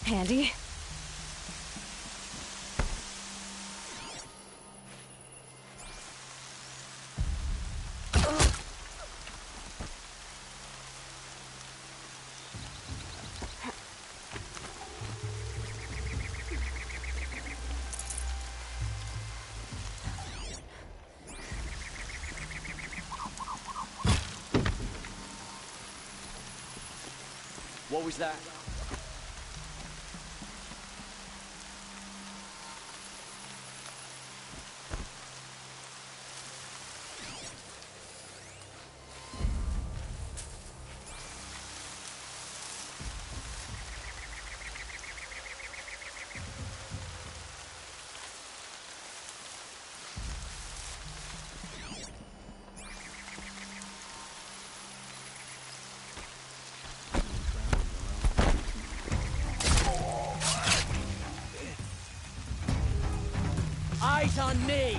Handy. What was that? Eyes on me!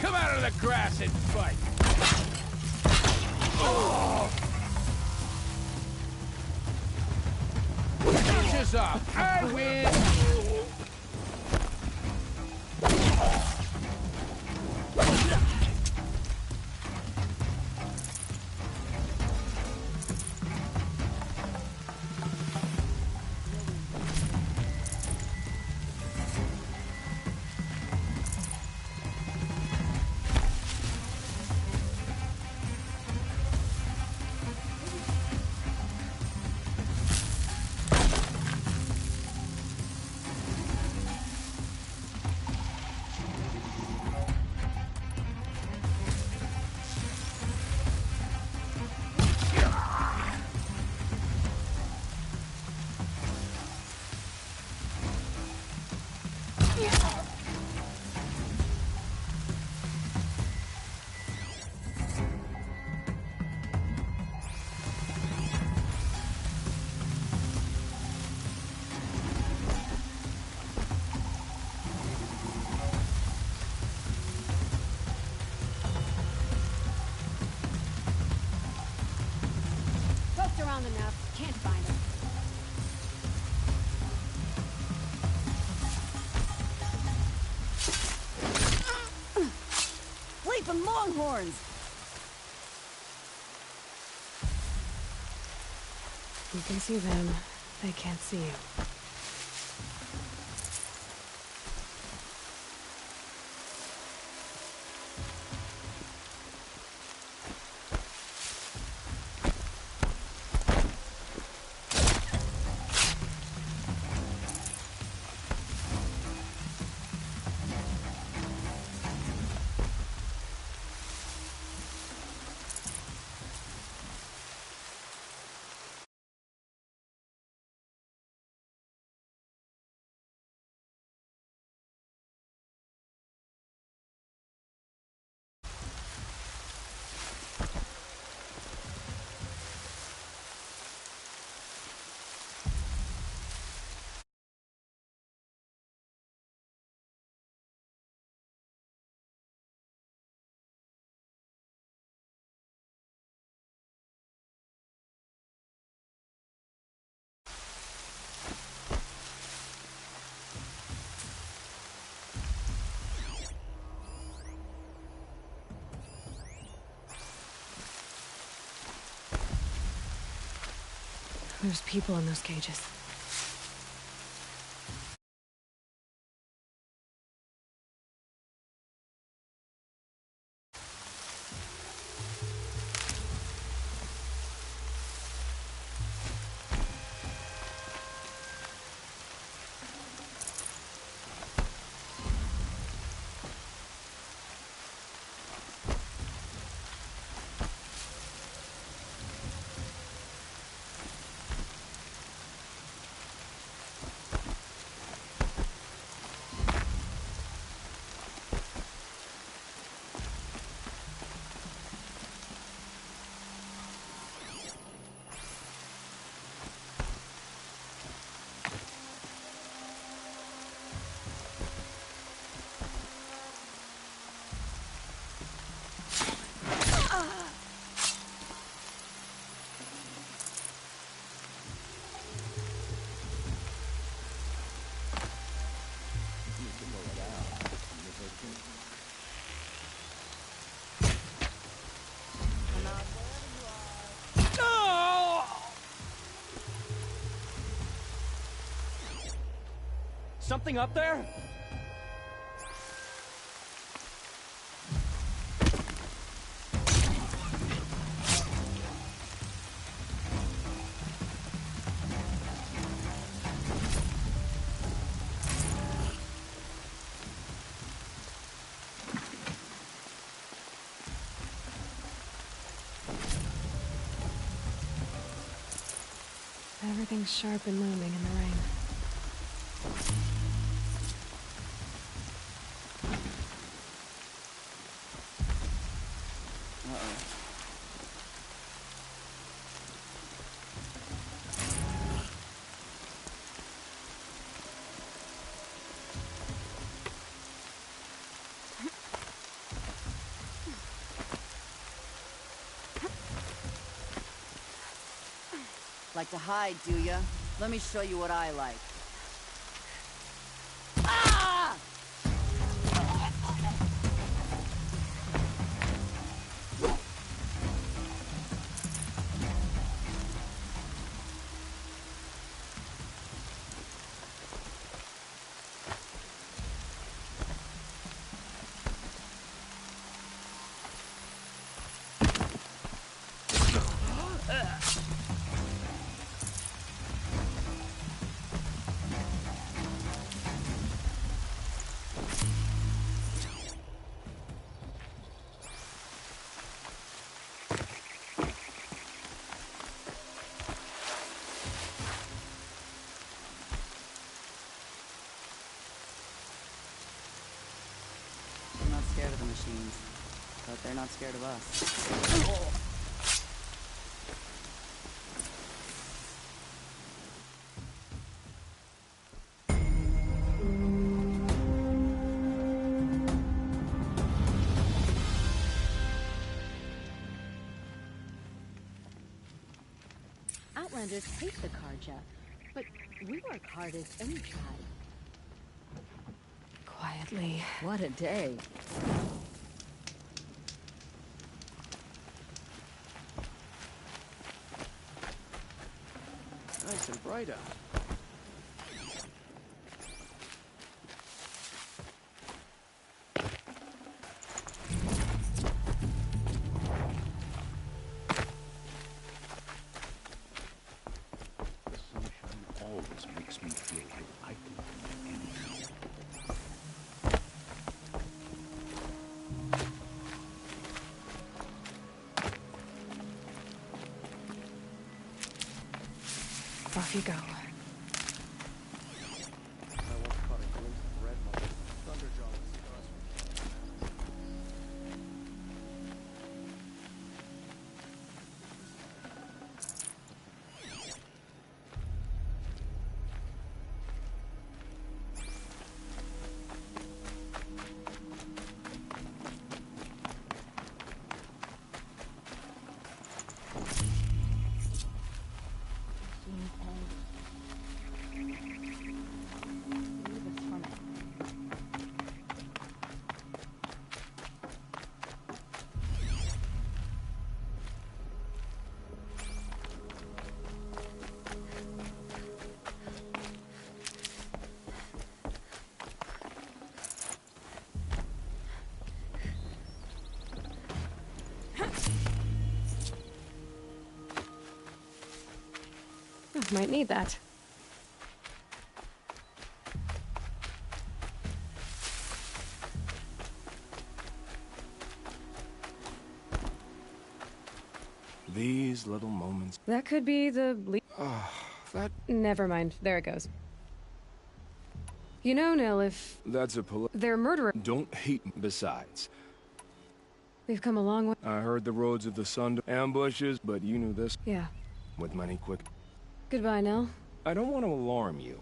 Come out of the grass and fight! Inches up! I win! Around enough. Can't find him. Leaping longhorns! You can see them. They can't see you. There's people in those cages. Something up there? Everything's sharp and looming in the rain. Like to hide, do ya? Let me show you what I like. I'm not scared of the machines, but they're not scared of us. Outlanders hate the Carja, but we work hard as any tribe. Quietly. What a day. Nice and bright out. The sunshine always makes me feel like I can do anything. Off you go. I once caught a glimpse of Red Mother. Thunderjaw was scars. Might need that. These little moments. That could be the That Never mind. There it goes. You know, Nil, if that's a they're murderer, Don't hate me. Besides, we've come a long way. I heard the roads of the sun ambushes, but you knew this Yeah. with many quick. Goodbye, Nil. I don't want to alarm you,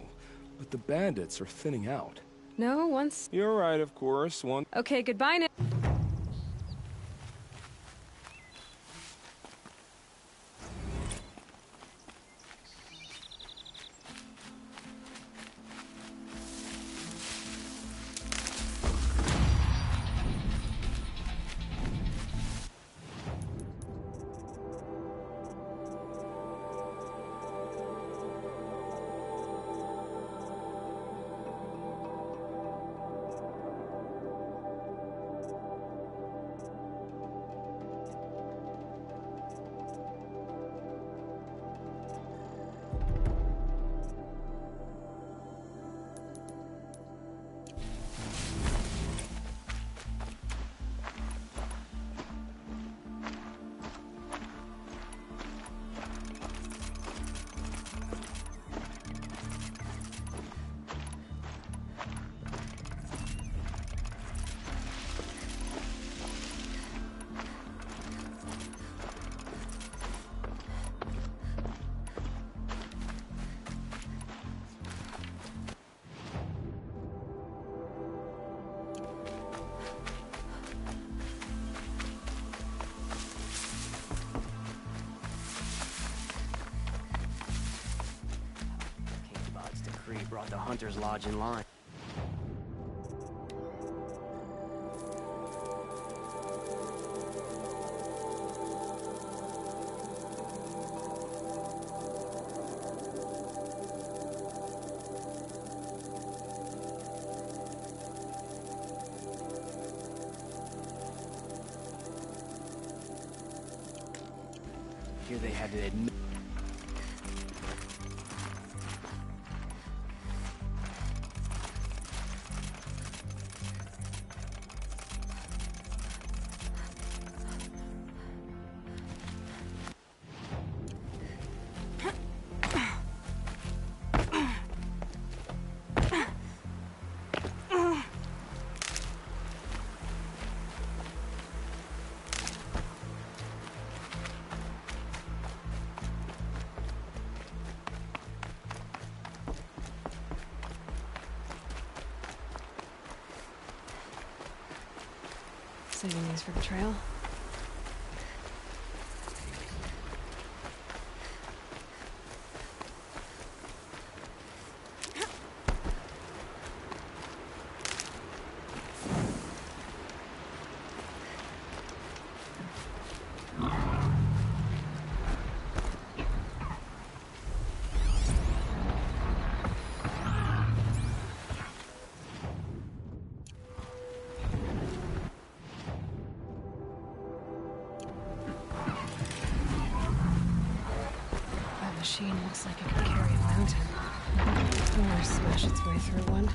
but the bandits are thinning out. No, once. You're right, of course. One. Okay, goodbye, Nil. King Bog's decree brought the Hunter's Lodge in line. Here they had to admit. Saving these for the trail. That machine looks like it could carry a mountain. Or smash its way through one.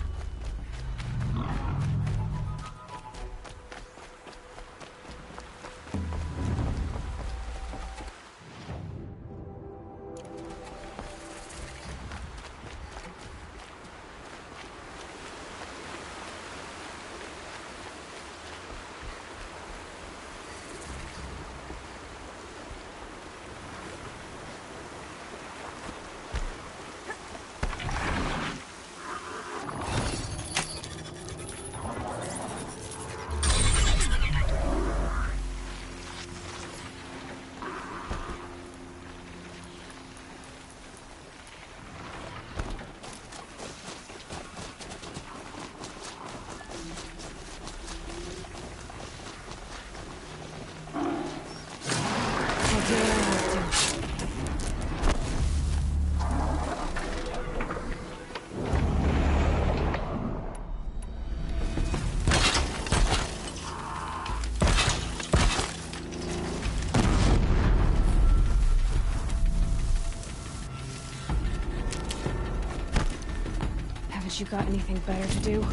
Haven't you got anything better to do?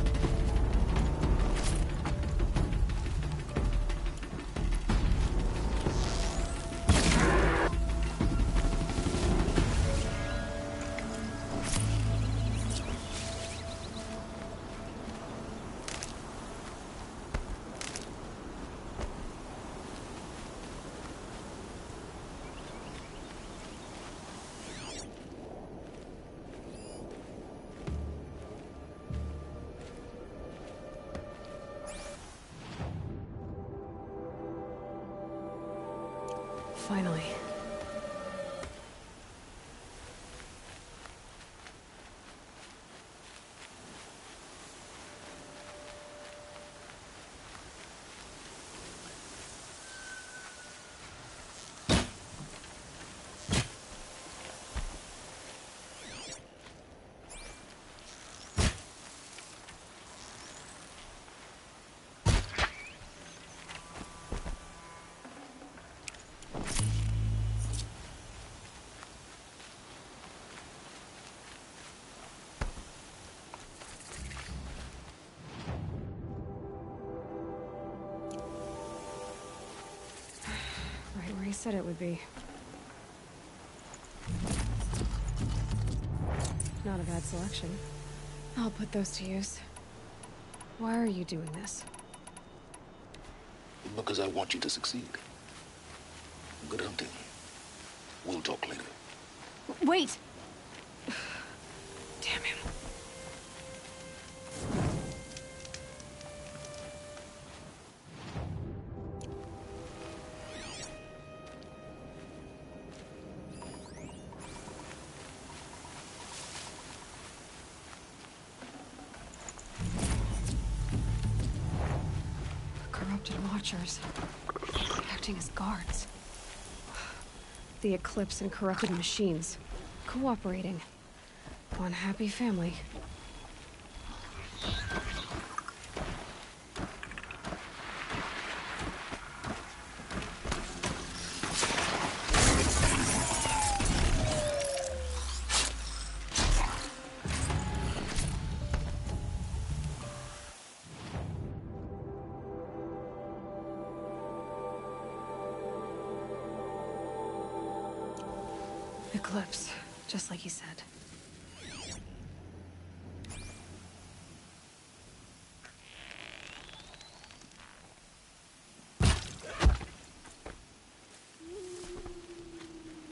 Finally. Right where he said it would be. Not a bad selection. I'll put those to use. Why are you doing this? Because I want you to succeed. Good hunting. We'll talk later. Wait! Damn him. Corrupted Watchers. Acting as guards. The Eclipse and corrupted machines. Cooperating. One happy family. Eclipse, just like he said.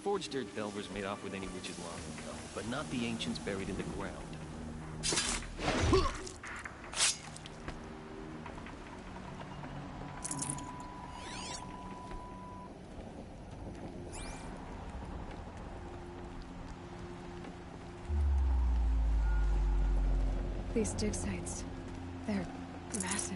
Forged dirt delvers made off with any witch's long ago, but not the ancients buried in the ground. These dig sites, they're massive.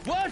What?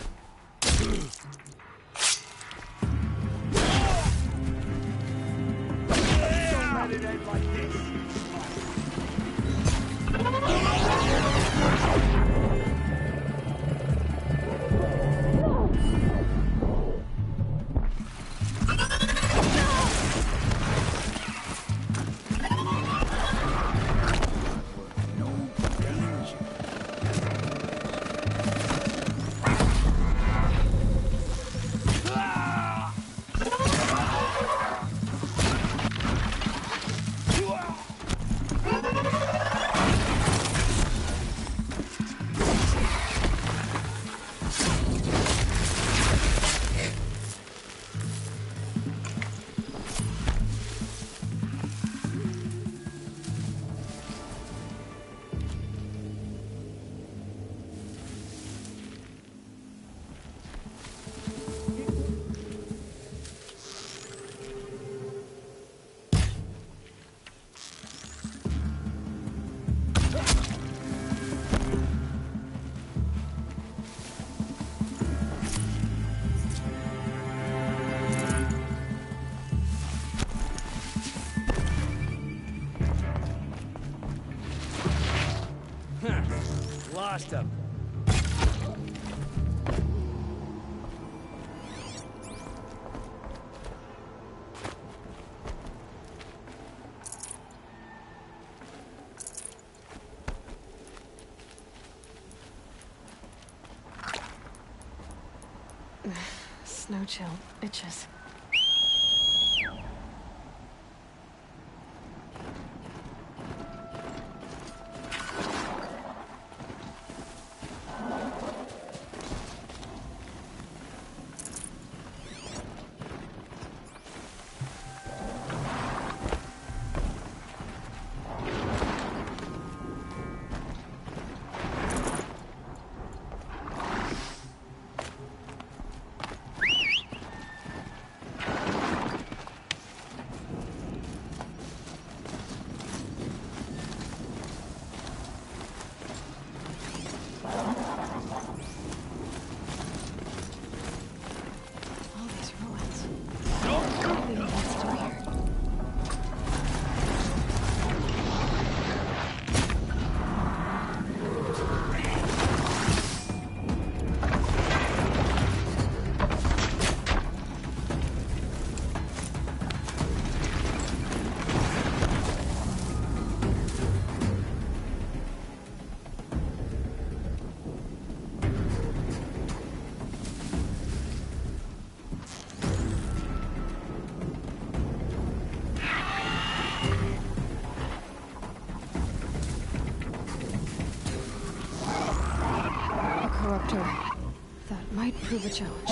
lost him. Snow chill. Itches. All these ruins. What do you want to do here? A corruptor. That might prove a challenge.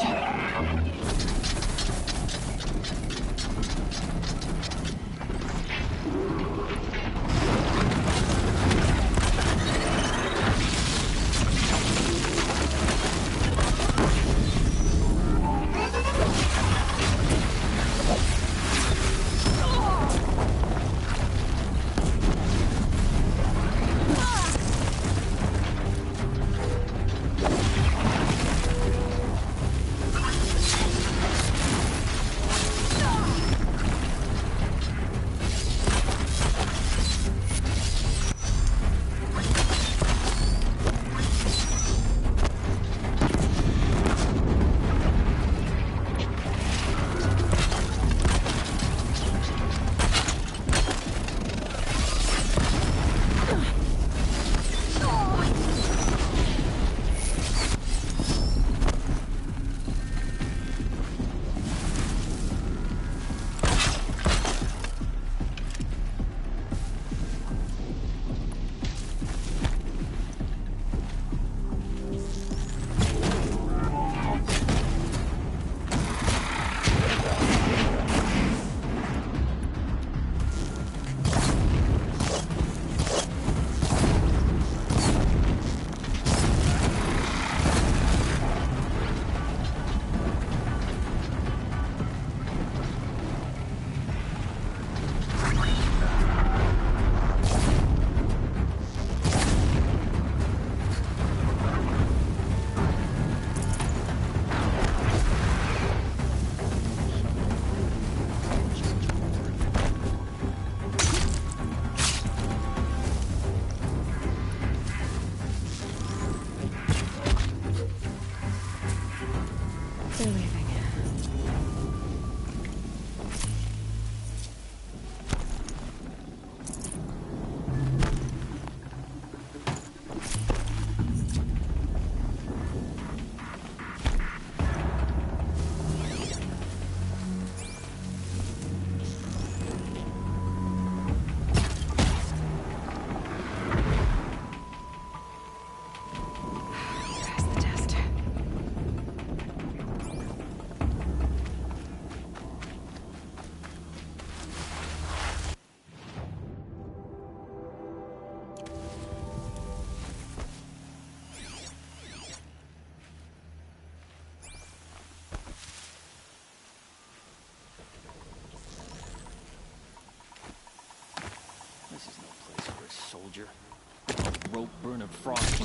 They're leaving. Pass the test. This is no place for a soldier. Rope burning frost.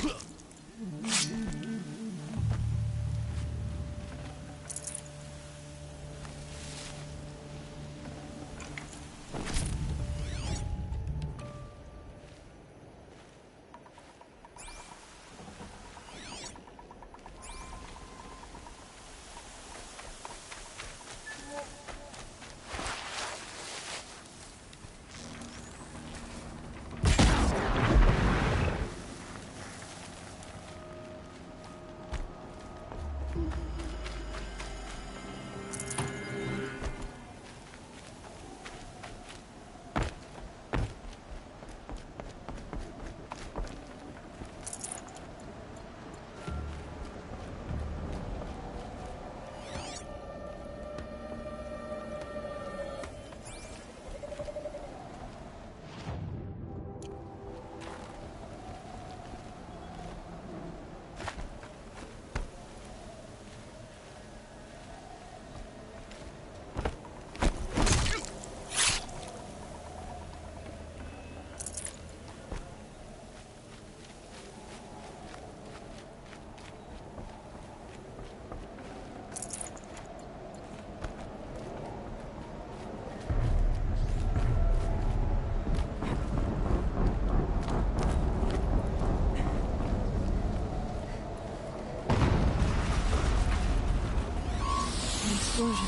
explosion.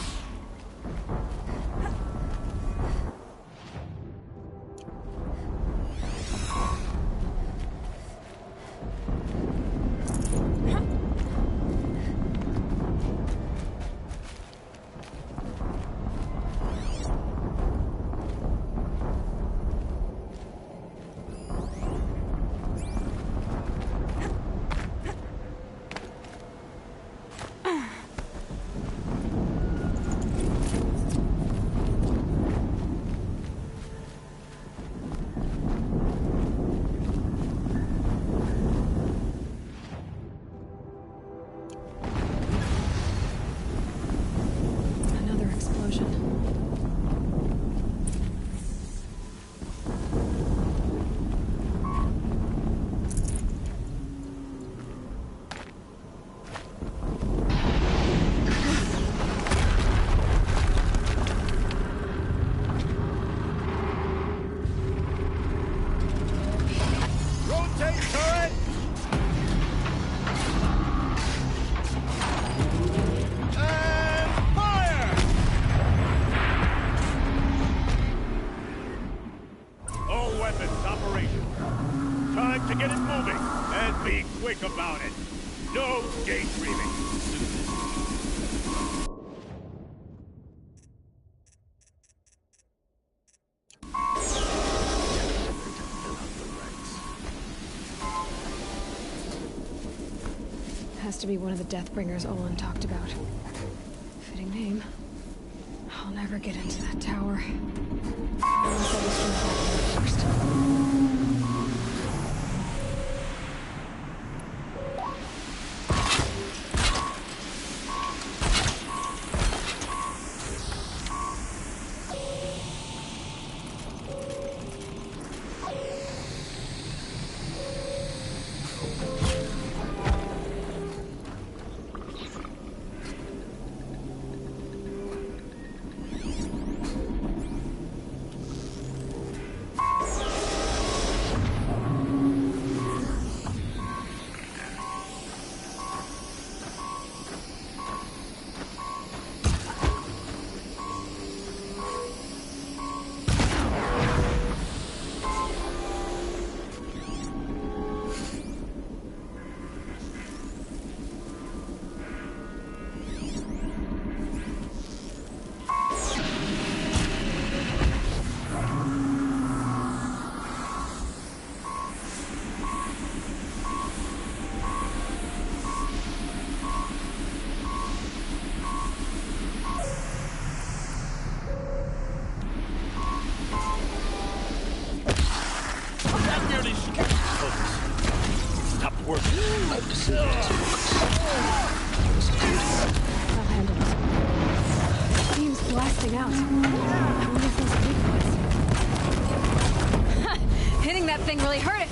Another explosion. Rotate turret! And fire! All weapons operational. Time to get it moving, and be quick about it. No daydreaming. Has to be one of the Deathbringers Olin talked about. Fitting name. I'll never get into that tower. Unless I destroy that first. I've disabled his focus. I'll handle it. Beam's blasting out. I wonder if those are weak points. Hitting that thing really hurt it!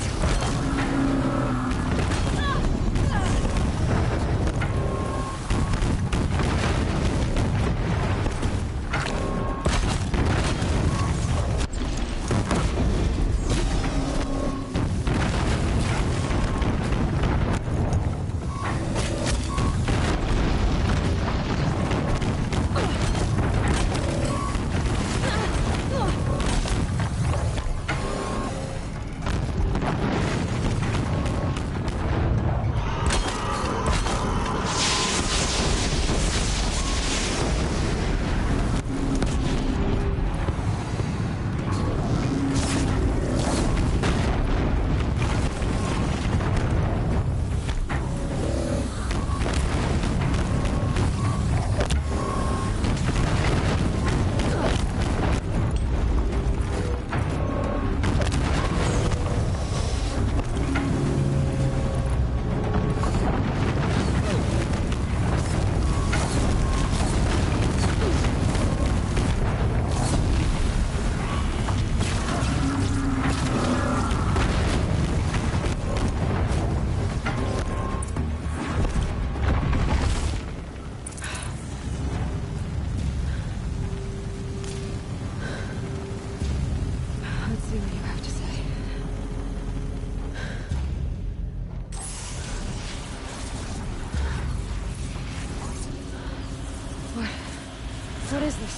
is this?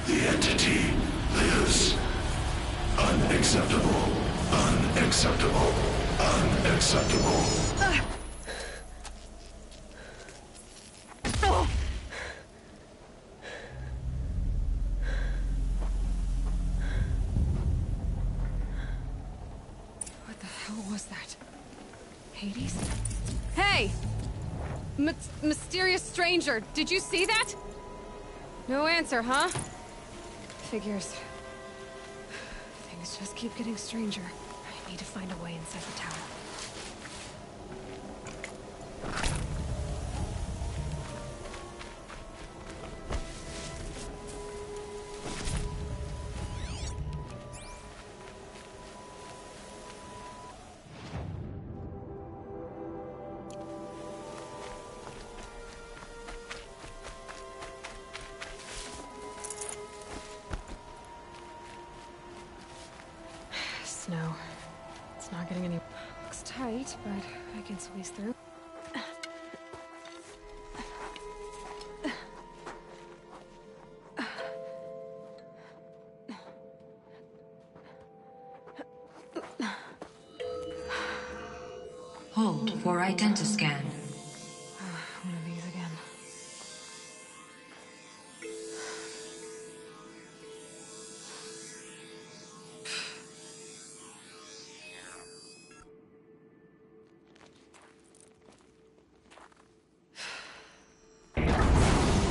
The entity lives. Unacceptable. Unacceptable. Unacceptable. What the hell was that? Hades? Hey! Mysterious stranger, did you see that? No answer, huh? Figures. Things just keep getting stranger. I need to find a way inside the tower. Snow. It's not getting any... Looks tight, but I can squeeze through. Hold for identiscan. One of these again.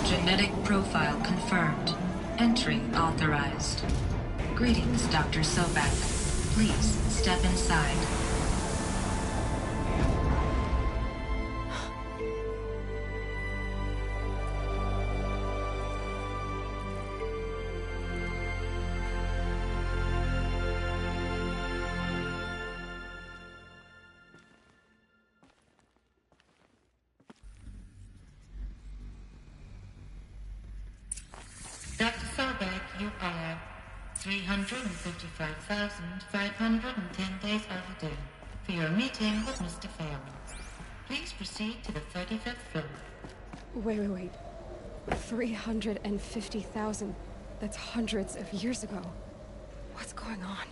Genetic profile confirmed. Entry authorized. Greetings, Dr. Sobek. Please step inside. Dr. Sobek, you are 355,510 days overdue for your meeting with Mr. Farrell. Please proceed to the 35th floor. Wait. 350,000. That's hundreds of years ago. What's going on?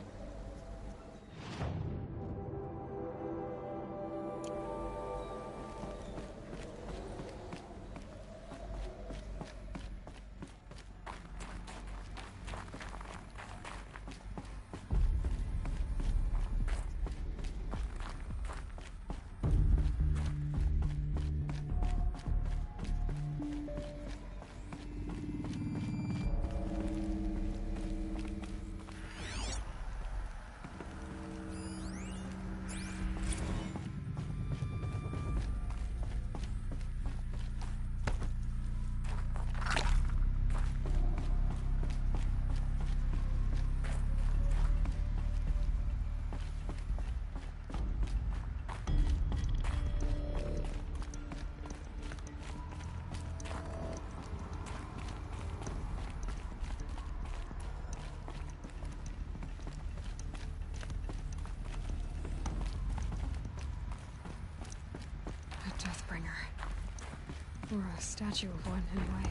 Or a statue of one, anyway.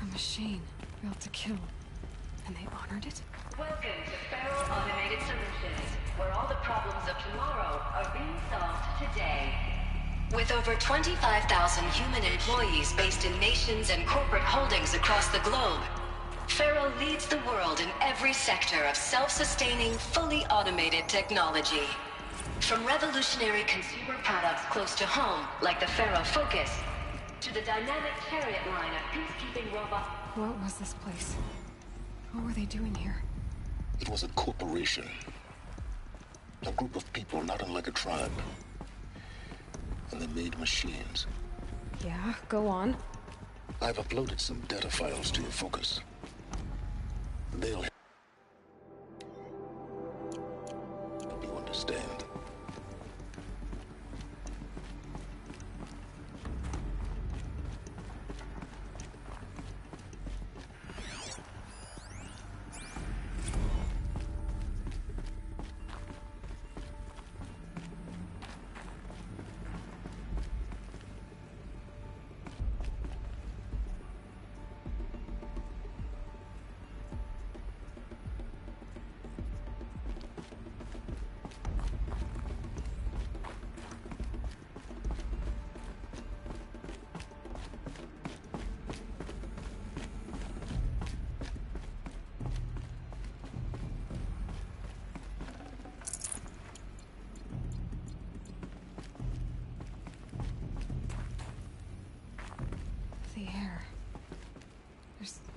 A machine built to kill. And they honored it? Welcome to Feral Automated Solutions, where all the problems of tomorrow are being solved today. With over 25,000 human employees based in nations and corporate holdings across the globe, Feral leads the world in every sector of self-sustaining, fully automated technology. From revolutionary consumer products close to home, like the Faro Focus, to the dynamic Chariot line of peacekeeping robots. What was this place? What were they doing here? It was a corporation. A group of people not unlike a tribe. And they made machines. Yeah, go on. I've uploaded some data files to your Focus. They'll help you understand.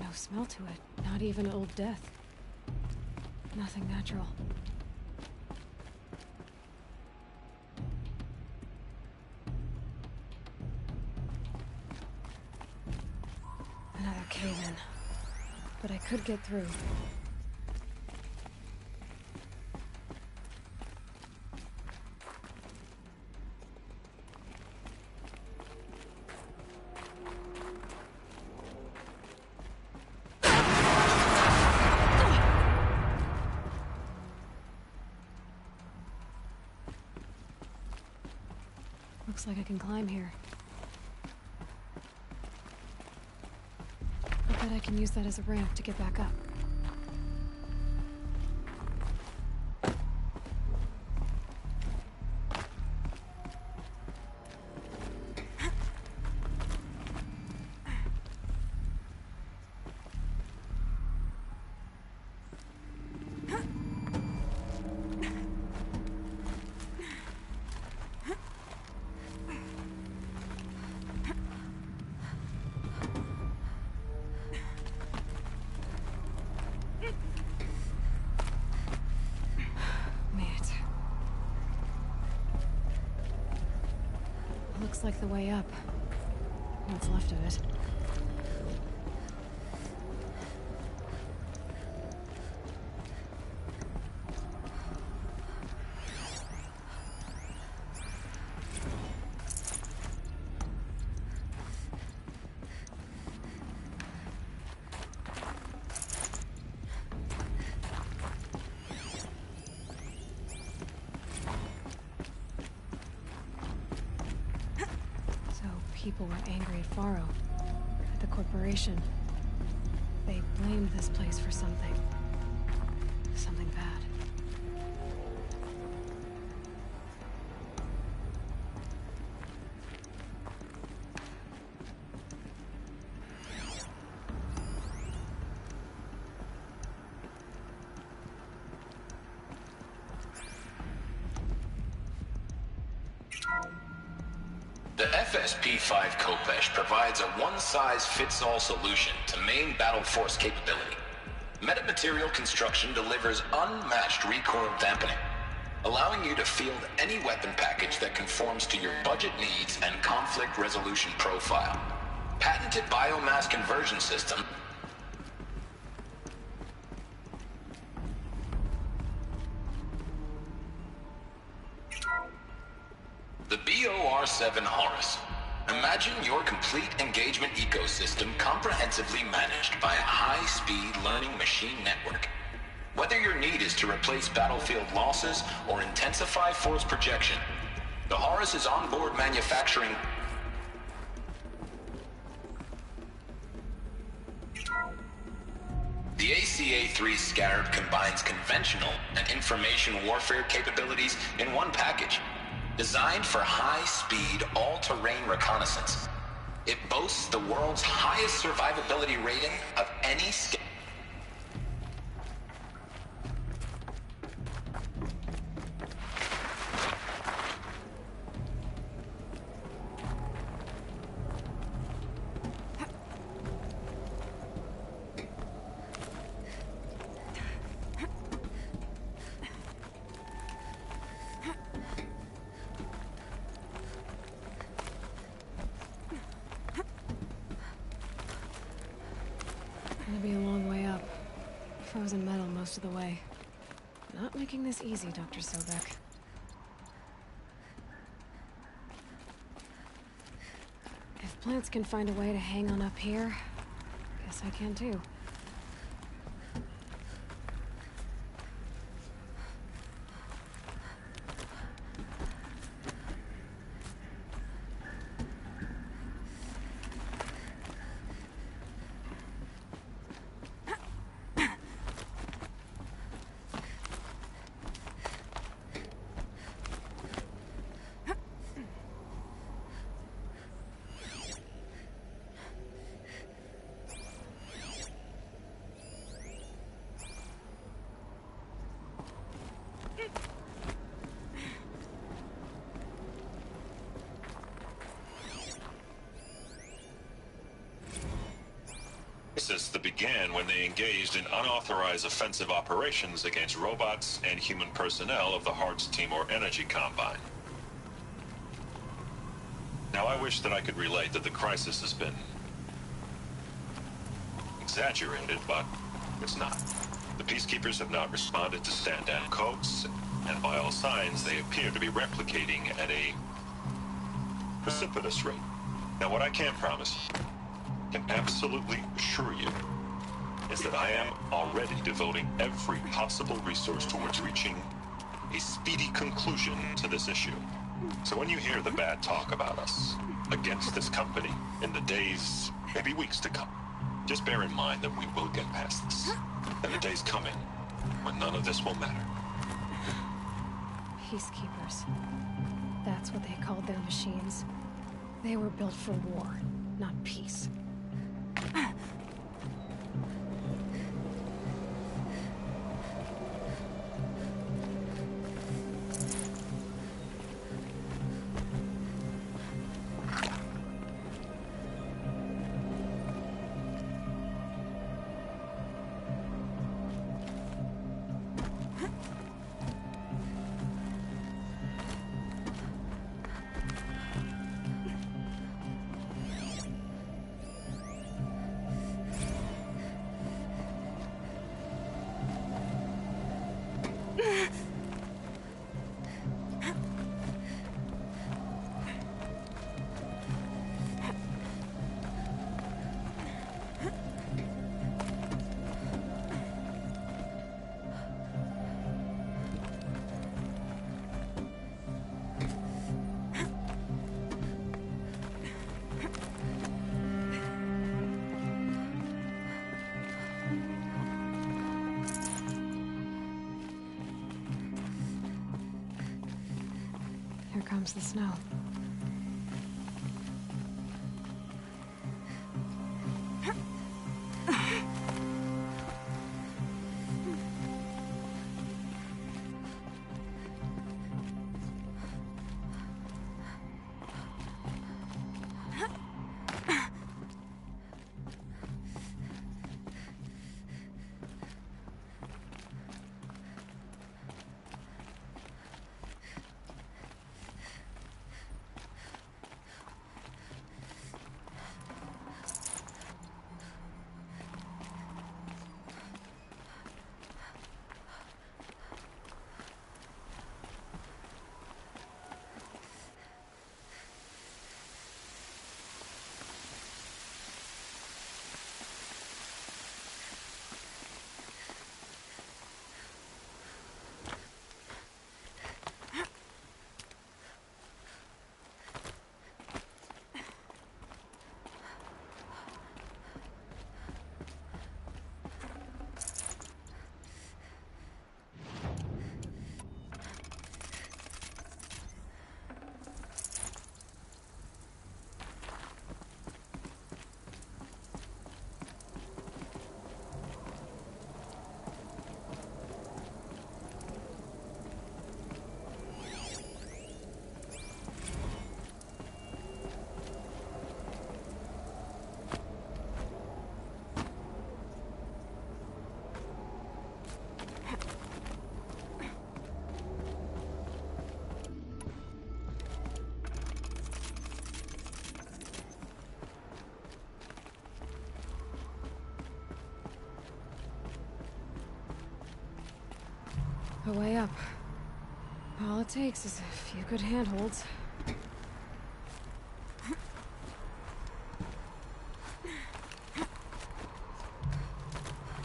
No smell to it. Not even old death. Nothing natural. Another cave-in. But I could get through. Looks like I can climb here. I bet I can use that as a ramp to get back up. Looks like the way up. What's left of it. People were angry at Faro, at the corporation. They blamed this place for something. Something bad. The FSP-5 Khopesh provides a one-size-fits-all solution to main battle force capability. Metamaterial construction delivers unmatched recoil dampening, allowing you to field any weapon package that conforms to your budget needs and conflict resolution profile. Patented biomass conversion system. The BOR-7 Horus. Imagine your complete engagement ecosystem comprehensively managed by a high-speed learning machine network. Whether your need is to replace battlefield losses or intensify force projection, the Horus's onboard manufacturing... The ACA-3 Scarab combines conventional and information warfare capabilities in one package. Designed for high-speed, all-terrain reconnaissance, it boasts the world's highest survivability rating of any scale. Gonna be a long way up. Frozen metal most of the way. Not making this easy, Dr. Sobek. If plants can find a way to hang on up here, guess I can too. crisis that began when they engaged in unauthorized offensive operations against robots and human personnel of the Hearts Timor Energy Combine. Now, I wish that I could relate that the crisis has been exaggerated, but it's not. The Peacekeepers have not responded to stand-down codes, and by all signs, they appear to be replicating at a precipitous rate. Now, what I can promise, can absolutely assure you, is that I am already devoting every possible resource towards reaching a speedy conclusion to this issue. So when you hear the bad talk about us against this company in the days, maybe weeks to come, just bear in mind that we will get past this. And the day's coming when none of this will matter. Peacekeepers. That's what they called their machines. They were built for war, not peace. Here comes the snow. A way up. All it takes is a few good handholds.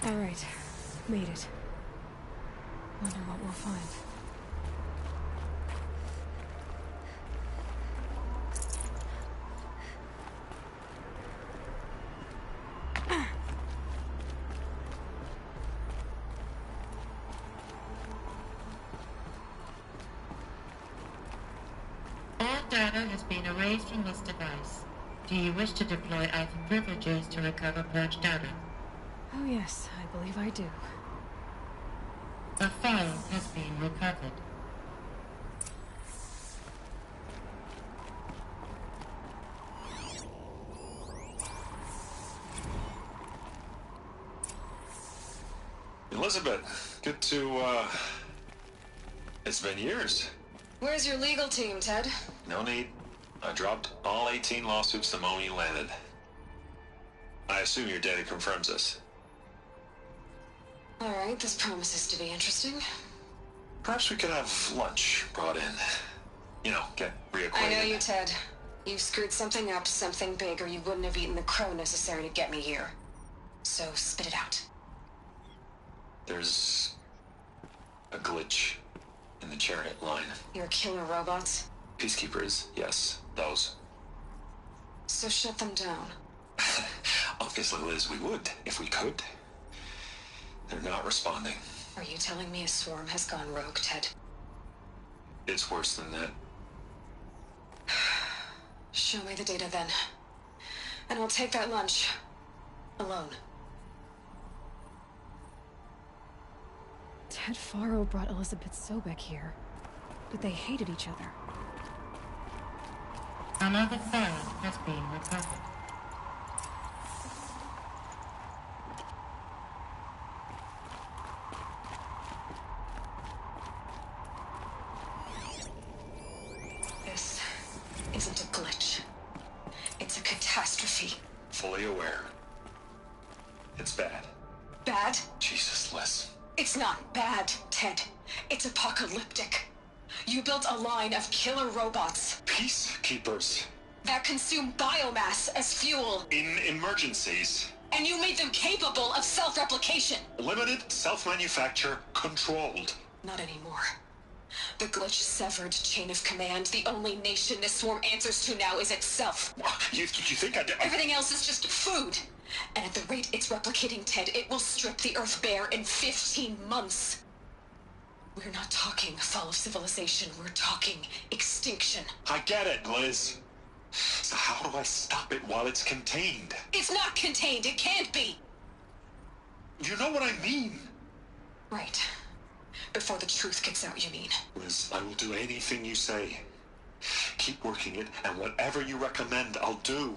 All right, made it. Wonder what we'll find. Data has been erased from this device. Do you wish to deploy Item privileges to recover purged data? Oh yes, I believe I do. A file has been recovered. Elizabeth, good to, It's been years. Where's your legal team, Ted? No need. I dropped all 18 lawsuits the moment you landed. I assume your data confirms this. Alright, this promises to be interesting. Perhaps we could have lunch brought in. You know, get reacquainted. I know you, Ted. You've screwed something up, something big, or you wouldn't have eaten the crow necessary to get me here. So, spit it out. There's a glitch in the chariot line. Your killer robots? Peacekeepers, yes, those. So shut them down. Obviously, Liz, we would, if we could. They're not responding. Are you telling me a swarm has gone rogue, Ted? It's worse than that. Show me the data then. And I'll take that lunch. Alone. Ted Faro brought Elizabeth Sobek here, but they hated each other. Another phone has been recovered. This isn't a glitch. It's a catastrophe. Fully aware. It's bad. Bad? Jesus, Liz. It's not bad, Ted. It's apocalyptic. You built a line of killer robots. Peacekeepers. That consume biomass as fuel. In emergencies. And you made them capable of self-replication. Limited, self-manufacture, controlled. Not anymore. The glitch severed chain of command. The only nation this swarm answers to now is itself. You think Everything else is just food. And at the rate it's replicating, Ted, it will strip the Earth bare in 15 months. We're not talking fall of civilization. We're talking extinction. I get it, Liz. So how do I stop it while it's contained? It's not contained. It can't be. You know what I mean. Right. Before the truth gets out, you mean? Liz, I will do anything you say. Keep working it, and whatever you recommend, I'll do.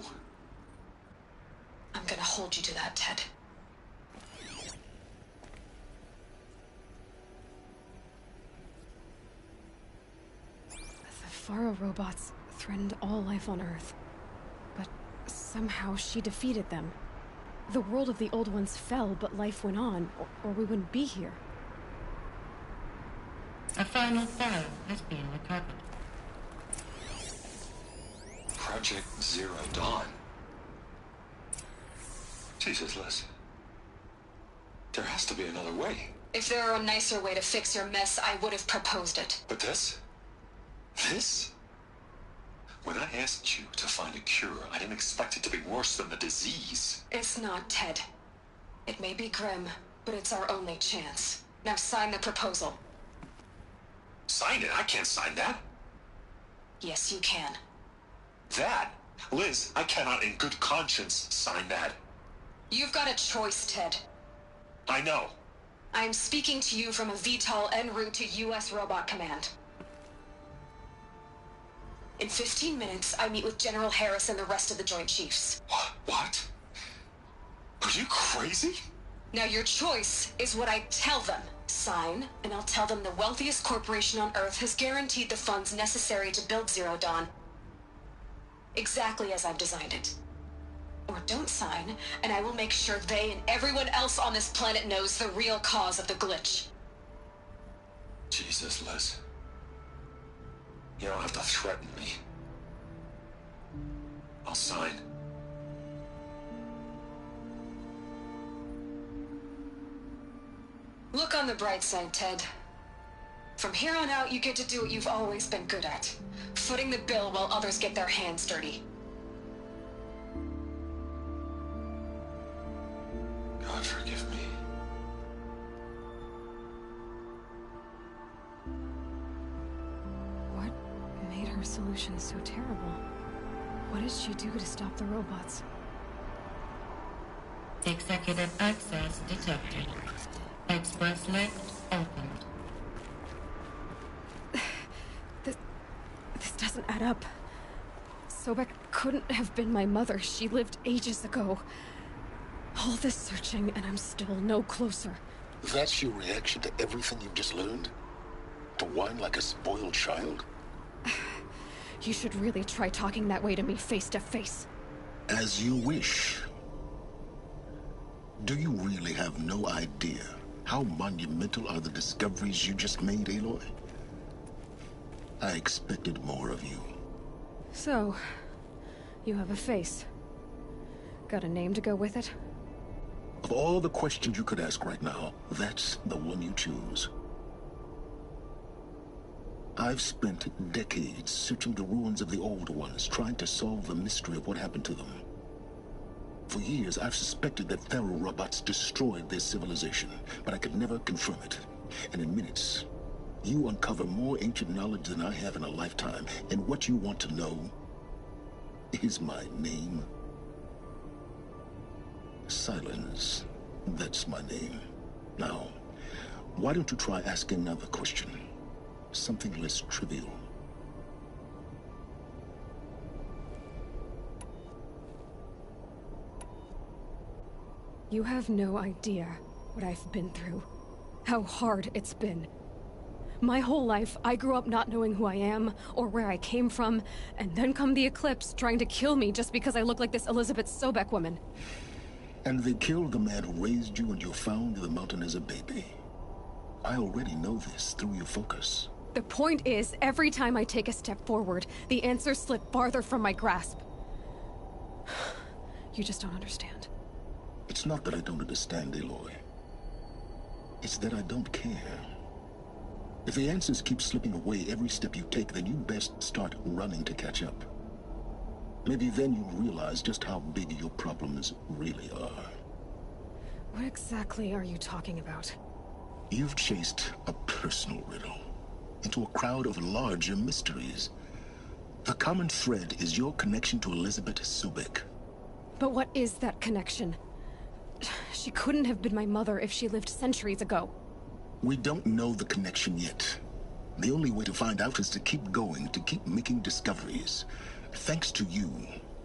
I'm gonna hold you to that, Ted. The Faro robots threatened all life on Earth. But somehow she defeated them. The world of the old ones fell, but life went on, or we wouldn't be here. A final file has been recovered. Project Zero Dawn. Jesus, Liz. There has to be another way. If there were a nicer way to fix your mess, I would have proposed it. But this? This? When I asked you to find a cure, I didn't expect it to be worse than the disease. It's not, Ted. It may be grim, but it's our only chance. Now sign the proposal. Sign it? I can't sign that. Yes, you can. That? Liz, I cannot in good conscience sign that. You've got a choice, Ted. I know. I'm speaking to you from a VTOL en route to U.S. Robot Command. In 15 minutes, I meet with General Harris and the rest of the Joint Chiefs. What? Are you crazy? Now your choice is what I tell them. Sign, and I'll tell them the wealthiest corporation on Earth has guaranteed the funds necessary to build Zero Dawn. Exactly as I've designed it. Or don't sign, and I will make sure they and everyone else on this planet knows the real cause of the glitch. Jesus, Liz. You don't have to threaten me. I'll sign. Look on the bright side, Ted. From here on out, you get to do what you've always been good at. Footing the bill while others get their hands dirty. God forgive me. What made her solution so terrible? What did she do to stop the robots? Executive access detected. Express lift opened. This doesn't add up. Sobek couldn't have been my mother. She lived ages ago. All this searching, and I'm still no closer. That's your reaction to everything you've just learned? To whine like a spoiled child? You should really try talking that way to me face to face. As you wish. Do you really have no idea how monumental are the discoveries you just made, Aloy? I expected more of you. So, you have a face. Got a name to go with it? Of all the questions you could ask right now, that's the one you choose. I've spent decades searching the ruins of the old ones, trying to solve the mystery of what happened to them. For years, I've suspected that Faro robots destroyed their civilization, but I could never confirm it. And in minutes, you uncover more ancient knowledge than I have in a lifetime, and what you want to know is my name. Silence. That's my name. Now, why don't you try asking another question? Something less trivial. You have no idea what I've been through. How hard it's been. My whole life, I grew up not knowing who I am, or where I came from, and then come the Eclipse trying to kill me just because I look like this Elizabeth Sobek woman. And they killed the man who raised you and you found in the mountain as a baby. I already know this through your focus. The point is, every time I take a step forward, the answers slip farther from my grasp. You just don't understand. It's not that I don't understand, Aloy. It's that I don't care. If the answers keep slipping away every step you take, then you best start running to catch up. Maybe then you'll realize just how big your problems really are. What exactly are you talking about? You've chased a personal riddle into a crowd of larger mysteries. The common thread is your connection to Elizabeth Sobek. But what is that connection? She couldn't have been my mother if she lived centuries ago. We don't know the connection yet. The only way to find out is to keep going, to keep making discoveries. Thanks to you,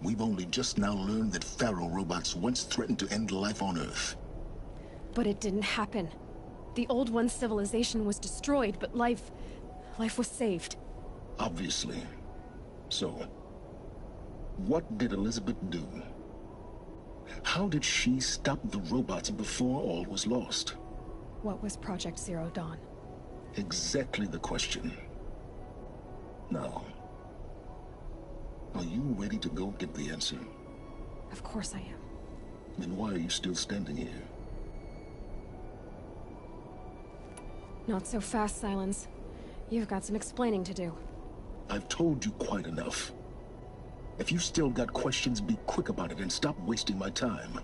we've only just now learned that Faro robots once threatened to end life on Earth. But it didn't happen. The Old One's civilization was destroyed, but life was saved. Obviously. So, what did Elizabeth do? How did she stop the robots before all was lost? What was Project Zero Dawn? Exactly the question. Now, are you ready to go get the answer? Of course I am. Then why are you still standing here? Not so fast, Silence. You've got some explaining to do. I've told you quite enough. If you've still got questions, be quick about it and stop wasting my time.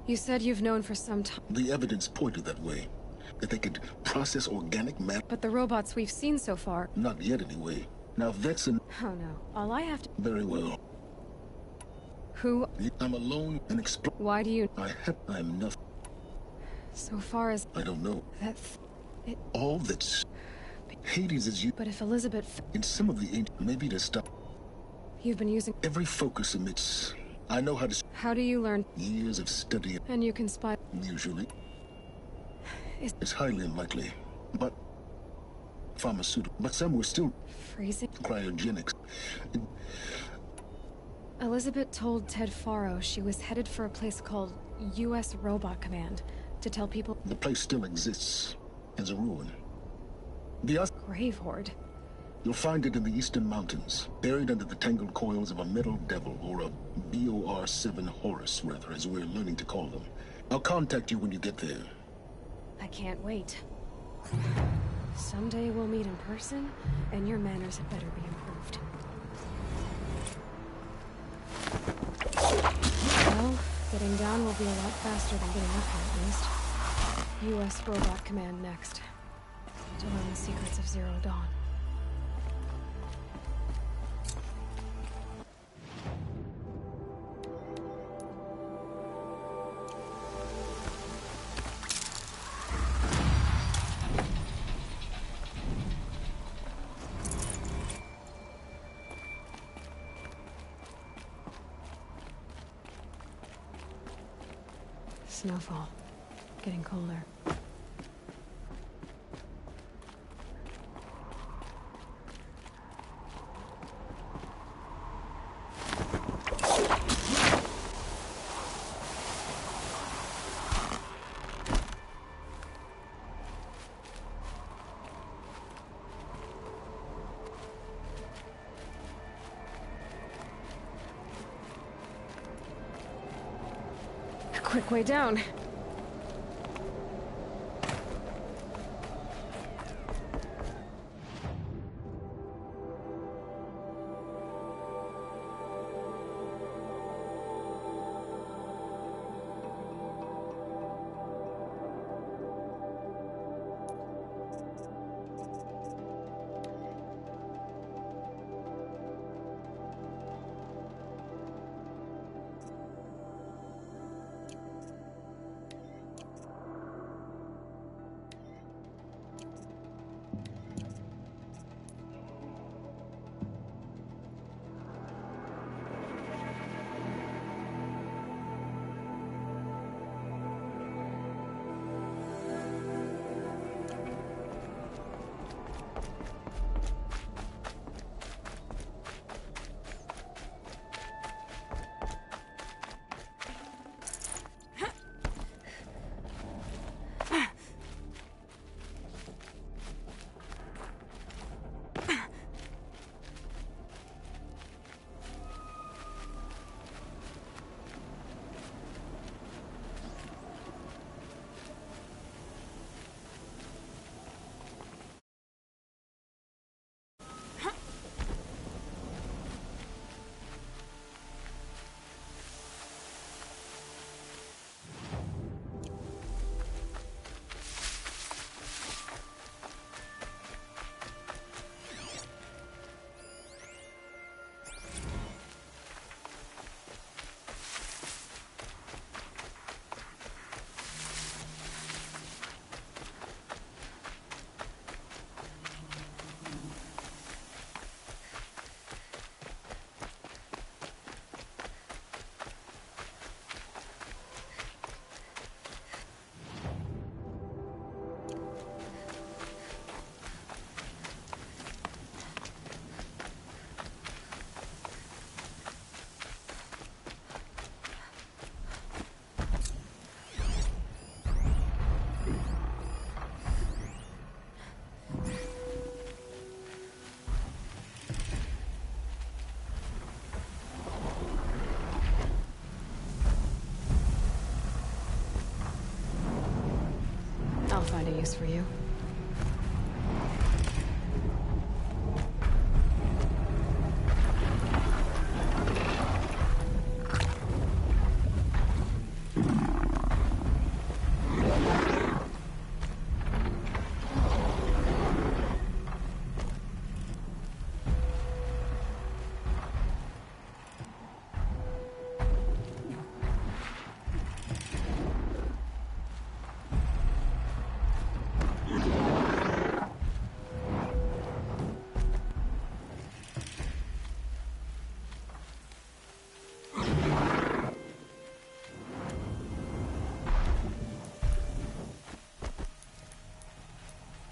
You said you've known for some time. The evidence pointed that way. That they could process organic matter. But the robots we've seen so far... Not yet, anyway. Now that's an... Oh no. All I have to... Very well. Who... I'm alone and explore... Why do you... I'm nothing. So far as... I don't know. It... All that's... Hades is you... But if Elizabeth... In some of the ancient... Maybe to stop... You've been using... Every focus emits... I know how to... How do you learn? Years of study... And you can spy... Usually. It's highly unlikely, but... Pharmaceutical. But some were still... Freezing? Cryogenics. Elizabeth told Ted Faro she was headed for a place called U.S. Robot Command to tell people... The place still exists as a ruin. Grave Horde. You'll find it in the Eastern Mountains, buried under the tangled coils of a metal devil, or a BOR-7 Horus, rather, as we're learning to call them. I'll contact you when you get there. I can't wait. Someday we'll meet in person, and your manners had better be improved. Well, getting down will be a lot faster than getting up here, at least. U.S. Robot Command next. To learn the secrets of Zero Dawn. Snowfall. Getting colder. Quick way down. I'll find a use for you.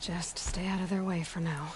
Just stay out of their way for now.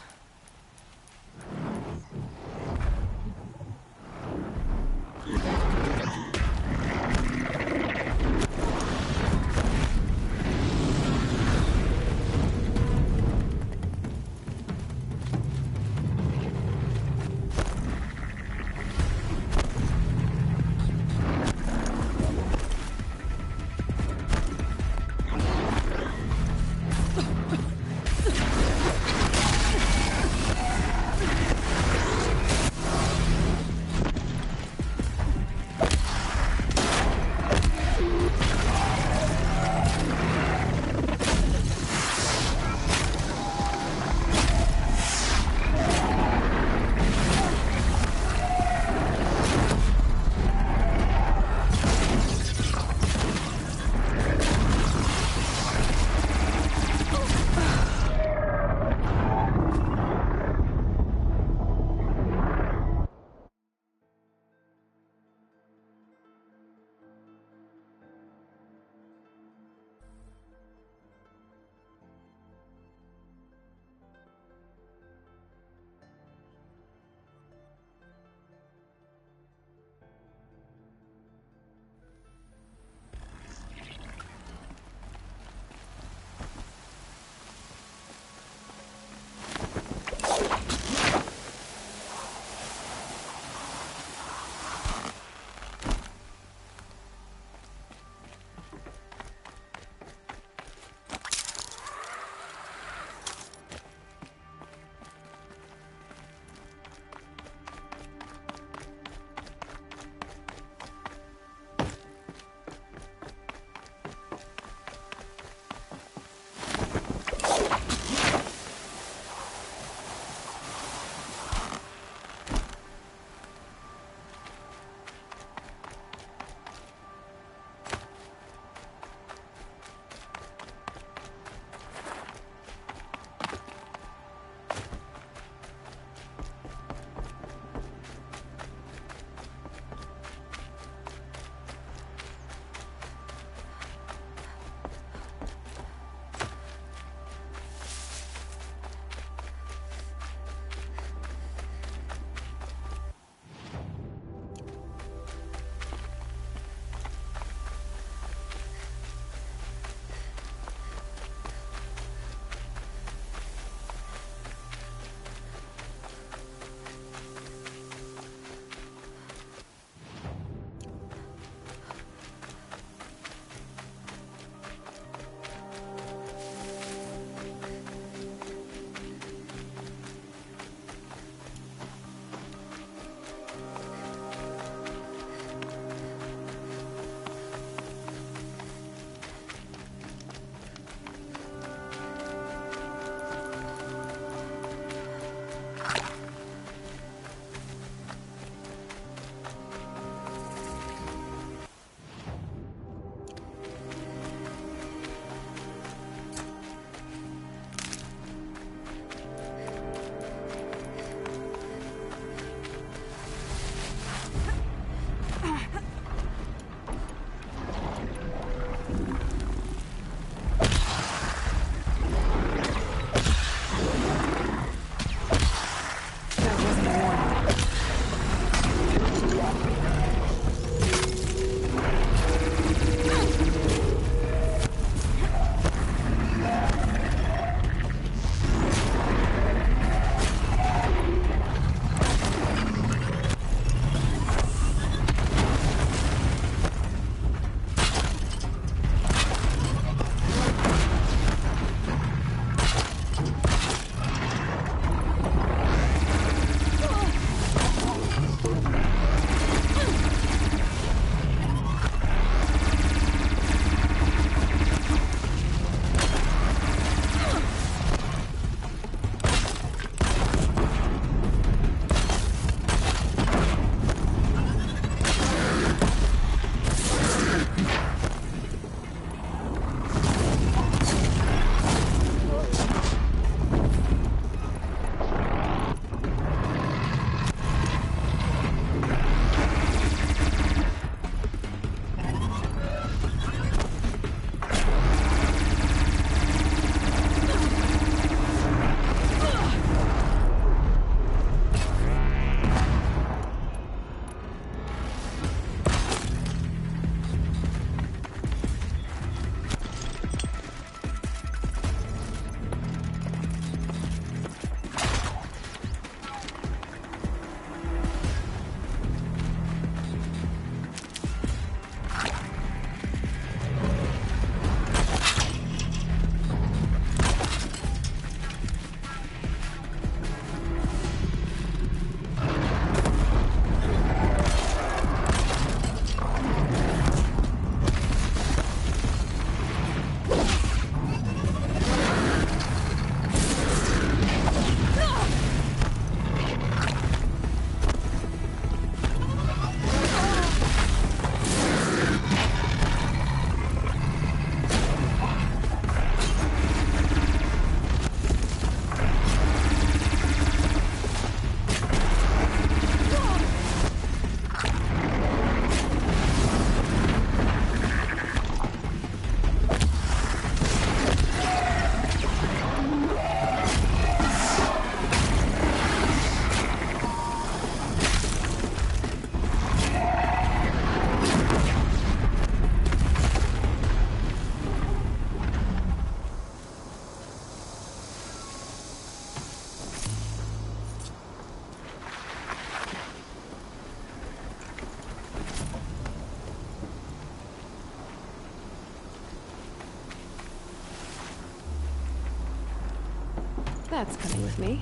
That's coming with me.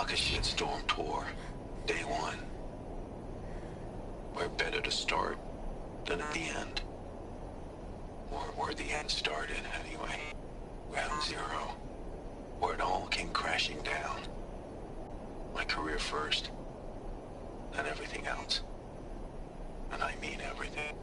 Shitstorm tour, day one. Where better to start than at the end? Or where the end started, anyway. Ground zero. Where it all came crashing down. My career first, then everything else. And I mean everything.